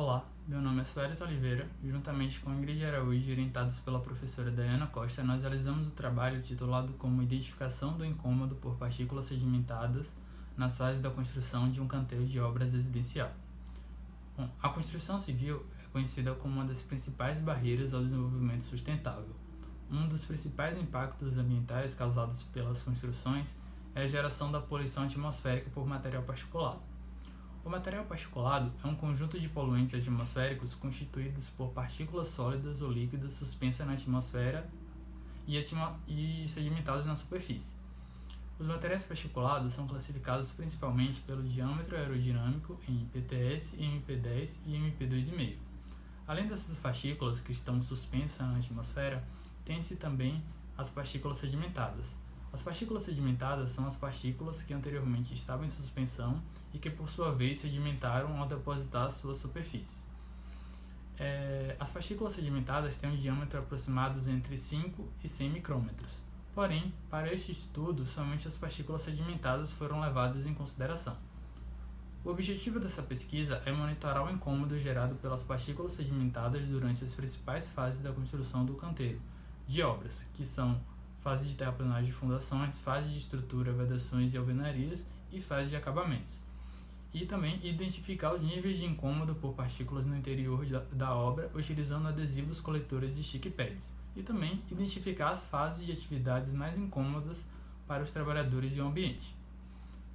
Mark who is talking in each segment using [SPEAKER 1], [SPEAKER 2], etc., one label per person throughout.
[SPEAKER 1] Olá, meu nome é Suelito Oliveira e juntamente com Ingrid Araújo e orientados pela professora Dayana Costa, nós realizamos o trabalho titulado como Identificação do incômodo por partículas sedimentadas nas fases da construção de um canteiro de obras residencial. Bom, a construção civil é conhecida como uma das principais barreiras ao desenvolvimento sustentável. Um dos principais impactos ambientais causados pelas construções é a geração da poluição atmosférica por material particulado. O material particulado é um conjunto de poluentes atmosféricos constituídos por partículas sólidas ou líquidas suspensas na atmosfera e sedimentados na superfície. Os materiais particulados são classificados principalmente pelo diâmetro aerodinâmico em PTS, MP10 e MP2,5. Além dessas partículas que estão suspensas na atmosfera, tem-se também as partículas sedimentadas. As partículas sedimentadas são as partículas que anteriormente estavam em suspensão e que, por sua vez, sedimentaram ao depositar suas superfícies. As partículas sedimentadas têm um diâmetro aproximado entre 5 e 100 micrômetros. Porém, para este estudo, somente as partículas sedimentadas foram levadas em consideração. O objetivo dessa pesquisa é monitorar o incômodo gerado pelas partículas sedimentadas durante as principais fases da construção do canteiro de obras, que são fase de terraplanagem de fundações, fase de estrutura, vedações e alvenarias e fase de acabamentos. E também identificar os níveis de incômodo por partículas no interior da obra utilizando adesivos coletores de stick pads. E também identificar as fases de atividades mais incômodas para os trabalhadores e o ambiente.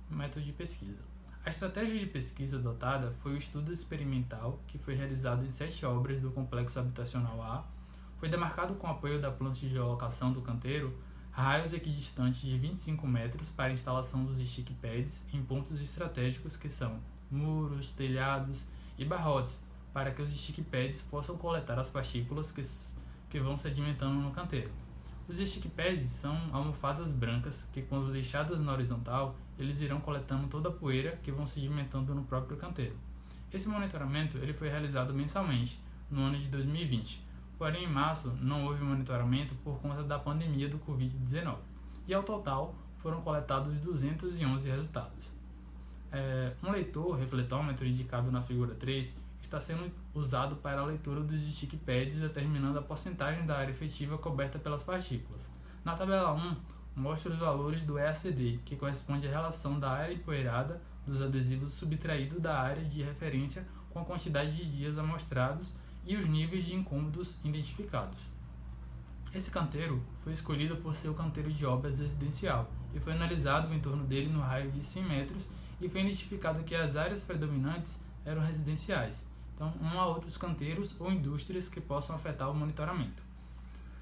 [SPEAKER 1] Método de pesquisa. A estratégia de pesquisa adotada foi o estudo experimental que foi realizado em 7 obras do Complexo Habitacional A. Foi demarcado com o apoio da planta de geolocação do canteiro raios equidistantes de 25 metros para a instalação dos stick pads em pontos estratégicos que são muros, telhados e barrotes, para que os stick pads possam coletar as partículas que vão sedimentando no canteiro. Os stick pads são almofadas brancas que, quando deixadas na horizontal, eles irão coletando toda a poeira que vão sedimentando no próprio canteiro. Esse monitoramento ele foi realizado mensalmente no ano de 2020. Porém, em março não houve monitoramento por conta da pandemia do Covid-19 e, ao total, foram coletados 211 resultados. Um leitor refletômetro indicado na figura 3 está sendo usado para a leitura dos stick pads, determinando a porcentagem da área efetiva coberta pelas partículas. Na tabela 1, mostra os valores do EACD, que corresponde à relação da área empoeirada dos adesivos subtraído da área de referência com a quantidade de dias amostrados e os níveis de incômodos identificados. Esse canteiro foi escolhido por ser o canteiro de obras residencial e foi analisado o entorno dele no raio de 100 metros e foi identificado que as áreas predominantes eram residenciais. Então, não há outros canteiros ou indústrias que possam afetar o monitoramento.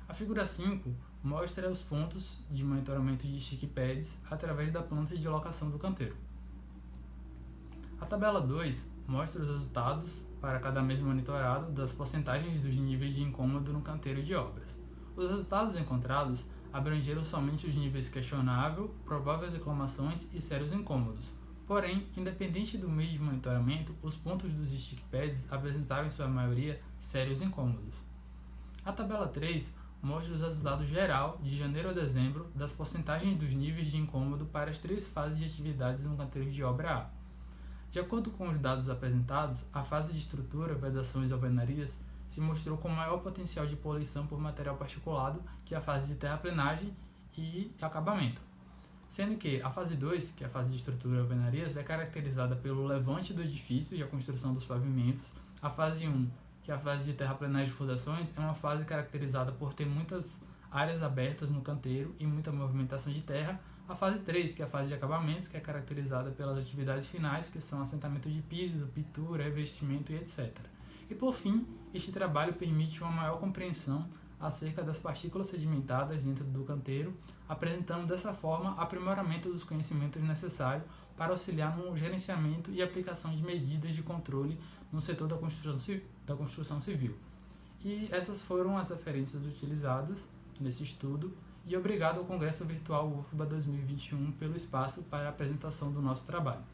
[SPEAKER 1] A figura 5 mostra os pontos de monitoramento de stick pads através da planta de locação do canteiro. A tabela 2 mostra os resultados para cada mês monitorado das porcentagens dos níveis de incômodo no canteiro de obras. Os resultados encontrados abrangeram somente os níveis questionável, prováveis reclamações e sérios incômodos. Porém, independente do mês de monitoramento, os pontos dos stick pads apresentaram em sua maioria sérios incômodos. A tabela 3 mostra os resultados geral de janeiro a dezembro das porcentagens dos níveis de incômodo para as 3 fases de atividades no canteiro de obra A. De acordo com os dados apresentados, a fase de estrutura, vedações e alvenarias se mostrou com maior potencial de poluição por material particulado que a fase de terraplenagem e acabamento. Sendo que a fase 2, que é a fase de estrutura e alvenarias, é caracterizada pelo levante do edifício e a construção dos pavimentos. A fase 1, que é a fase de terraplenagem e fundações, é uma fase caracterizada por ter muitas áreas abertas no canteiro e muita movimentação de terra. A fase 3, que é a fase de acabamentos, que é caracterizada pelas atividades finais, que são assentamento de piso, pintura, revestimento e etc. E por fim, este trabalho permite uma maior compreensão acerca das partículas sedimentadas dentro do canteiro, apresentando dessa forma aprimoramento dos conhecimentos necessários para auxiliar no gerenciamento e aplicação de medidas de controle no setor da construção civil. E essas foram as referências utilizadas nesse estudo. E obrigado ao Congresso Virtual UFBA 2021 pelo espaço para a apresentação do nosso trabalho.